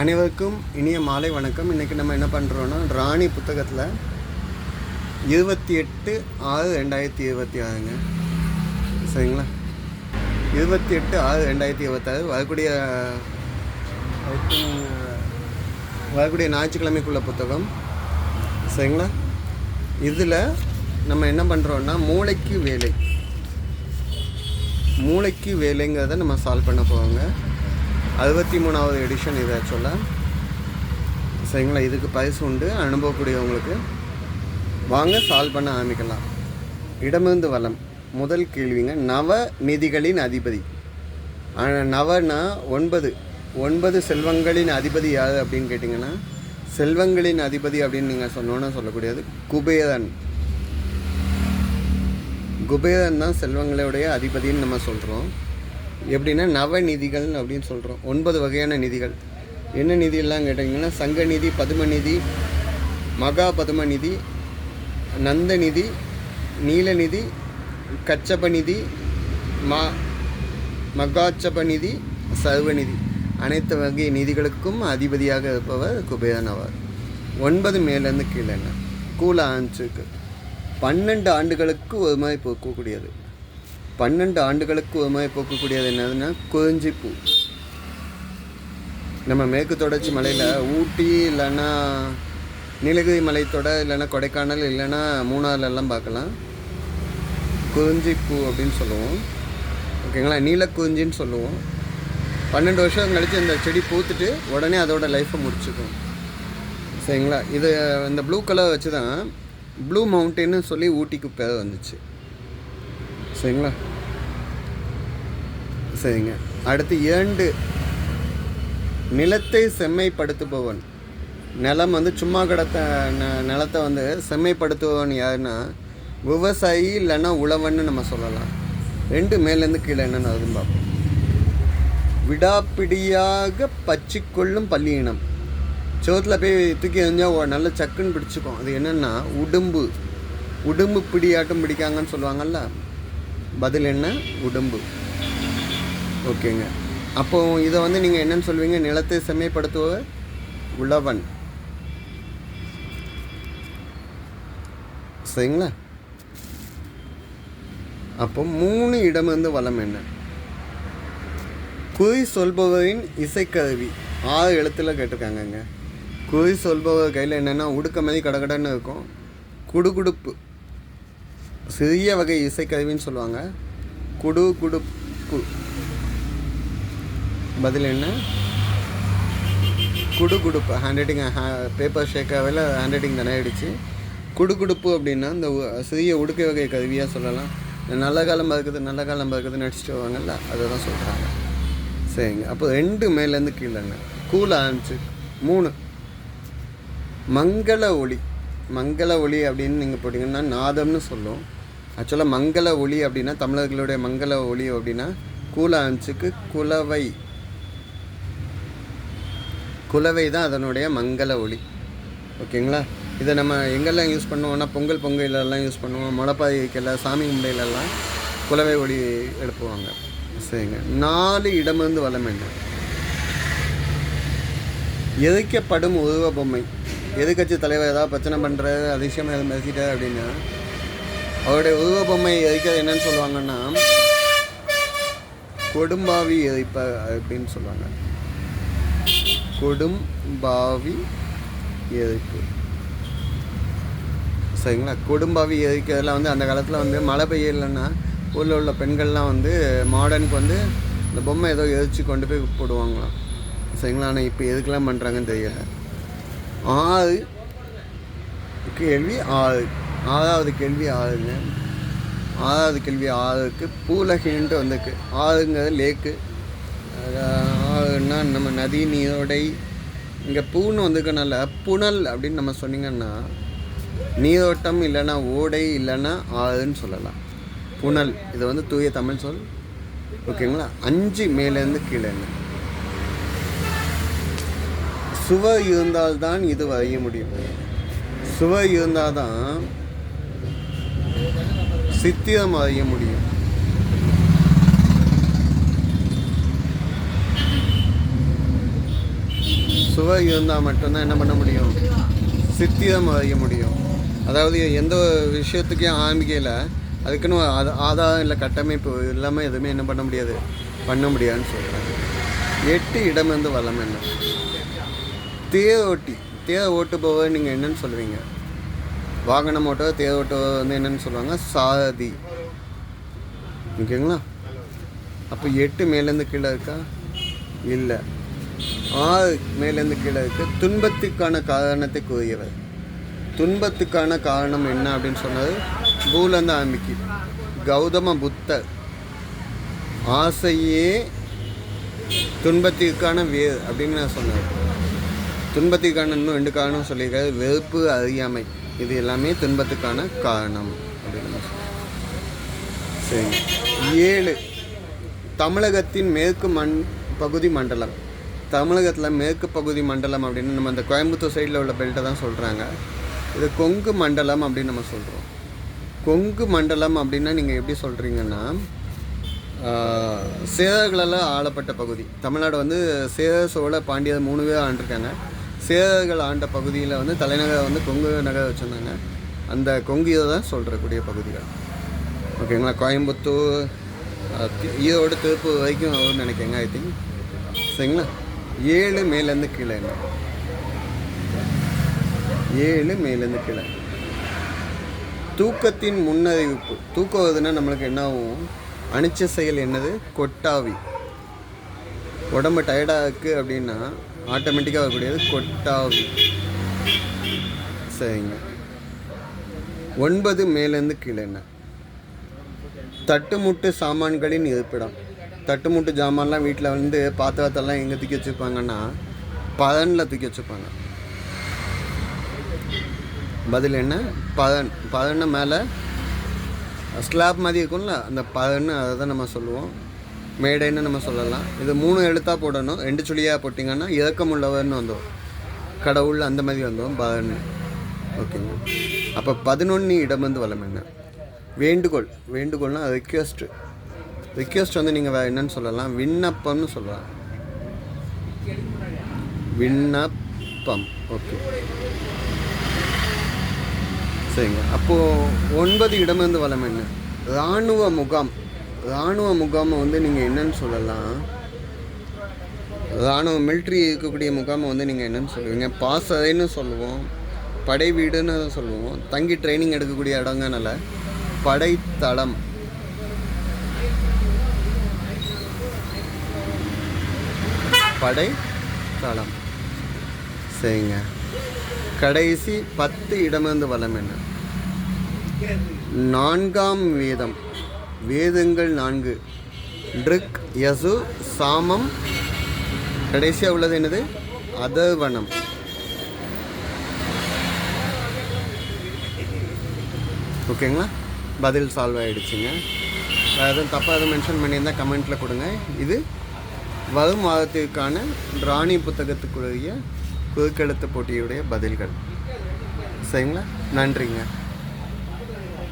அனைவருக்கும் இனிய மாலை வணக்கம். இன்றைக்கி நம்ம என்ன பண்ணுறோன்னா, ராணி புத்தகத்தில் 28/6/2026ங்க. சரிங்களா? 28/6/2026 வரக்கூடிய ஞாயிற்றுக்கிழமைக்குள்ள புத்தகம். சரிங்களா? இதில் நம்ம என்ன பண்ணுறோன்னா, மூளைக்கு வேலைங்கிறத நம்ம சால்வ் பண்ண போவாங்க. 63வது எடிஷன் இதை சொல்ல. சரிங்களா? இதுக்கு பரிசு உண்டு அனுபவக்கூடியவங்களுக்கு. வாங்க சால்வ் பண்ண ஆரம்பிக்கலாம். இடமிருந்து வலம். முதல் கேள்விங்க, நவ நிதிகளின் அதிபதி. நவனா 9 செல்வங்களின் அதிபதி யார் அப்படின்னு கேட்டிங்கன்னா, செல்வங்களின் அதிபதி அப்படின்னு நீங்கள் சொன்னோன்னா சொல்லக்கூடியது குபேரன். குபேரன் தான் செல்வங்களுடைய அதிபதின்னு நம்ம சொல்கிறோம். எப்படின்னா நவநிதிகள் அப்படின்னு சொல்கிறோம். 9 வகையான நிதிகள். என்ன நிதியெல்லாம் கேட்டிங்கன்னா, சங்கநிதி, பதுமநிதி, மகா பதுமநிதி, நந்தநிதி, நீலநிதி, கச்சபநிதி, மகாச்சபநிதி, சர்வநிதி. அனைத்து வகை நிதிகளுக்கும் அதிபதியாக இருப்பவர் குபேரன் ஆவார். 9 மேலேருந்து கீழே என்ன கூல ஆன்ஸுக்கு 12 ஆண்டுகளுக்கு ஒரு மாதிரி போக்கக்கூடியது. 12 ஆண்டுகளுக்கு ஒரு மாதிரி போக்கக்கூடியது என்னதுன்னா குறிஞ்சிப்பூ. நம்ம மேற்கு தொடர்ச்சி மலையில் ஊட்டி இல்லைன்னா நீலகிரி மலைத்தொடர் இல்லைன்னா கொடைக்கானல் இல்லைன்னா மூணாறுலாம் பார்க்கலாம். குறிஞ்சிப்பூ அப்படின்னு சொல்லுவோம். ஓகேங்களா? நீலக்குறிஞ்சின்னு சொல்லுவோம். 12 வருஷம் கழித்து இந்த செடி பூத்துட்டு உடனே அதோட லைஃப்பை முடிச்சுக்கும். சரிங்களா? இது இந்த ப்ளூ கலர் வச்சு தான் ப்ளூ மவுண்டன்னு சொல்லி ஊட்டிக்கு பேர் வந்துச்சு. சரிங்களா? சரிங்க. அடுத்து 2 நிலத்தை செம்மைப்படுத்துபவன். நிலம் சும்மா கிடத்த நிலத்தை செம்மைப்படுத்துபவன் யாருன்னா விவசாயி இல்லைன்னா உழவன்னு நம்ம சொல்லலாம். 2 மேலேருந்து கீழே என்னென்னு அதுவும் பார்ப்போம். விடாப்பிடியாக பச்சிக்கொள்ளும் பள்ளியினம். சோத்தில் போய் தூக்கி எறிஞ்சால் நல்ல சக்குன்னு பிடிச்சிக்கும். அது என்னென்னா உடும்பு பிடியாட்டம் பிடிக்காங்கன்னு சொல்லுவாங்கள்ல, பதில் என்ன? உடும்பு. ஓகேங்க. அப்போது இதை நீங்கள் என்னன்னு சொல்வீங்க? நிலத்தை செம்மைப்படுத்துவர் உழவன். சரிங்களா? அப்போ 3 இடமிருந்து வளம் என்ன? குறி சொல்பவரின் இசைக்கருவி. 6 எழுத்தில் கேட்டிருக்காங்கங்க. குறி சொல்பவர் கையில் என்னென்னா உடுக்க மாதிரி கடகடன்னு இருக்கும். குடுகுடுப்பு சிறிய வகை இசைக்கருவின்னு சொல்லுவாங்க. குடுகுடுப்பு. பதில் என்ன? குடுகுடுப்பு. ஹேண்ட் ரைட்டிங் பேப்பர் ஷேக்காவில் ஹேண்ட் ரைட்டிங் தானே ஆகிடுச்சு. குடுகுடுப்பு அப்படின்னா இந்த சிறிய உடுக்கை வகை கருவியாக சொல்லலாம். நல்ல காலம் பறக்குதுன்னு நடிச்சிட்டு வருவாங்கல்ல, அதை தான் சொல்கிறாங்க. சரிங்க. அப்போ 2 மேலேருந்து கீழேங்க கூல ஆரம்பிச்சு. 3 மங்கள ஒளி அப்படின்னு நீங்கள் போட்டிங்கன்னா நாதம்னு சொல்லும். ஆக்சுவலாக மங்கள ஒளி அப்படின்னா தமிழர்களுடைய மங்கள ஒளி அப்படின்னா கூல ஆன்ஸுக்கு குலவை தான் அதனுடைய மங்கள ஒளி. ஓகேங்களா? இதை நம்ம எங்கெல்லாம் யூஸ் பண்ணுவோம்னா பொங்கலெல்லாம் யூஸ் பண்ணுவோம். முளைப்பாரி வைக்கல, சாமி கும்பையிலெல்லாம் குலவை ஒளி எழுப்புவாங்க. சரிங்க. 4 இடமிருந்து வளம் என்ன? எதிர்க்கப்படும் உருவ பொம்மை. எதிர்கட்சி தலைவர் ஏதாவது பிரச்சனை பண்ணுறது, அதிசயம் எதாவது மெசிட்டார் அப்படின்னா அவருடைய உருவ பொம்மை எதிர்க்கிறது என்னன்னு சொல்லுவாங்கன்னா கொடும்பாவி எதிர்ப்பார் அப்படின்னு சொல்லுவாங்க. கொடும்பாவி எதிர்ப்பு. சரிங்களா? கொடும்பாவி எதிர்க்கிறதுல அந்த காலத்தில் மழை பெய்யலைன்னா ஊரில் உள்ள பெண்கள்லாம் மாடர்னுக்கு இந்த பொம்மை ஏதோ எரிச்சு கொண்டு போய் போடுவாங்களாம். சரிங்களா? ஆனால் இப்போ எதுக்கெல்லாம் பண்ணுறாங்கன்னு தெரியல. 6 கேள்வி 6. 6வது கேள்வி 6ங்க. 6வது கேள்வி 6க்கு பூலகின்ட்டு வந்திருக்கு. 6ங்கிறது லேக்கு. 6ன்னா நம்ம நதி, நீரோடை. இங்கே பூன்னு வந்திருக்கனால புனல் அப்படின்னு நம்ம சொன்னீங்கன்னா நீரோட்டம் இல்லைன்னா ஓடை இல்லைன்னா ஆறுன்னு சொல்லலாம். புனல். இது தூய தமிழ் சொல். ஓகேங்களா? 5 மேலேருந்து கீழே என்ன? சுவர் இருந்தால்தான் இது வரைய முடியும். சுவர் இருந்தால் தான் சித்திரம் வரைய முடியும். சுவை இருந்தால் மட்டும்தான் என்ன பண்ண முடியும், சித்திரம் வரைய முடியும். அதாவது எந்த விஷயத்துக்கே ஆரம்பிக்கையில் அதுக்குன்னு ஆதாரம் இல்லை கட்டமைப்பு இல்லாமல் எதுவுமே என்ன பண்ண முடியாது, பண்ண முடியாதுன்னு சொல்கிறாங்க. 8 இடம் வந்து வளம் என்ன? தேர் ஓட்டுபவர் நீங்கள் என்னன்னு சொல்லுவீங்க? வாகனம் ஓட்டுவர், தேர் ஓட்டுபவர் வந்து என்னென்னு சொல்லுவாங்க, சாரதி. ஓகேங்களா? அப்போ 8 மேலேருந்து கீழே இருக்கா? இல்லை. 6 மேலேருந்து கீழே இருக்கு. துன்பத்துக்கான காரணத்தை கூறியவர். துன்பத்துக்கான காரணம் என்ன அப்படின்னு சொன்னது பூலேருந்து ஆரம்பிக்கு. கௌதம புத்தர் ஆசையே துன்பத்திற்கான வேர் அப்படின்னு நான் சொன்னேன். துன்பத்திற்கான இன்னும் 2 காரணம் சொல்லியிருக்காரு. வெறுப்பு, அறியாமை, இது எல்லாமே துன்பத்துக்கான காரணம் அப்படின்னு சரி. 7 தமிழகத்தின் மேற்கு பகுதி மண்டலம். தமிழகத்தில் மேற்கு பகுதி மண்டலம் அப்படின்னு நம்ம அந்த கோயம்புத்தூர் சைடில் உள்ள பெல்ட்டை தான் சொல்கிறாங்க. இது கொங்கு மண்டலம் அப்படின்னு நம்ம சொல்கிறோம். கொங்கு மண்டலம் அப்படின்னா நீங்கள் எப்படி சொல்கிறீங்கன்னா, சேரர்களால் ஆளப்பட்ட பகுதி. தமிழ்நாடு வந்து சேர, சோழ, பாண்டியர் 3 பேர் ஆண்டிருக்காங்க. சேரர்கள் ஆண்ட பகுதியில் வந்து தலைநகர் வந்து கொங்கு நகர் வச்சுருந்தாங்க. அந்த கொங்கு இதை தான் சொல்கிறக்கூடிய பகுதிகள். ஓகேங்களா? கோயம்புத்தூர், ஈரோடு, திருப்பூர் வரைக்கும் வரும்னு நினைக்கிறேங்க, ஐ திங்க். சரிங்களா? 7 மேலேருந்து கீழே என்ன? 7 மேலேருந்து கீழே. தூக்கத்தின் முன்னறிவிப்பு. தூக்கம் வருதுன்னா நம்மளுக்கு என்ன ஆகும்? அனிச்ச செயல் என்னது? கொட்டாவி. உடம்பு டயர்டாக இருக்குது அப்படின்னா ஆட்டோமேட்டிக்காக வரக்கூடியது கொட்டாவி. சரிங்க. 9 மேலேருந்து கீழே என்ன? தட்டுமுட்டு சாமான்களின் இருப்பிடம். தட்டுமுட்டு ஜாமான்லாம் வீட்டில் வந்து பாத்திரத்தெல்லாம் எங்கே தூக்கி வச்சுருப்பாங்கன்னா பதனில் தூக்கி வச்சுருப்பாங்க. பதில் என்ன? பதன்னு மேலே ஸ்லாப் மாதிரி இருக்கும்ல, அந்த பதன்னு அதை தான் நம்ம சொல்லுவோம். மேடைன்னு நம்ம சொல்லலாம். இது 3 எழுத்தாக போடணும். 2 சுழியாக போட்டிங்கன்னா இறக்கமுள்ளவர்னு வந்துடும். கடவுள் அந்த மாதிரி வந்துடும் பதன்னு. ஓகேங்க. அப்போ 11 இடம் வந்து வளம் என்ன? வேண்டுகோள். வேண்டுகோள்னால் ரெக்வெஸ்ட்டு. ரிக்வெஸ்ட் வந்து நீங்கள் வேறு என்னன்னு சொல்லலாம்? விண்ணப்பம்னு சொல்லலாம். விண்ணப்பம். ஓகே, சரிங்க. அப்போது 9 இடம் வந்து வளம் என்ன? இராணுவ முகாம். இராணுவ முகாமை வந்து நீங்கள் என்னன்னு சொல்லலாம்? இராணுவ மிலிட்ரி இருக்கக்கூடிய முகாமை வந்து நீங்கள் என்னென்னு சொல்லுவீங்க? பாசறைன்னு சொல்லுவோம், படை வீடுன்னு சொல்லுவோம். தங்கி ட்ரைனிங் எடுக்கக்கூடிய இடங்கனால படைத்தளம். படைத்தளம். சரிங்க. கடைசி 10 இடமிருந்து வளம் என்ன? 4ஆம் வேதம். வேதங்கள் 4. ரிக், யசு, சாமம். கடைசியாக உள்ளது என்னது? அதர்வனம். ஓகேங்களா? பதில் சால்வ் ஆகிடுச்சுங்க. வேறு எதுவும் தப்பாக எதுவும் மென்ஷன் பண்ணியிருந்தால் கமெண்ட்டில் கொடுங்க. இது வரும் வாரத்திற்கான ராணி புத்தகத்துக்குரிய குறுக்கெழுத்து போட்டியுடைய பதில்கள். சரிங்களா? நன்றிங்க.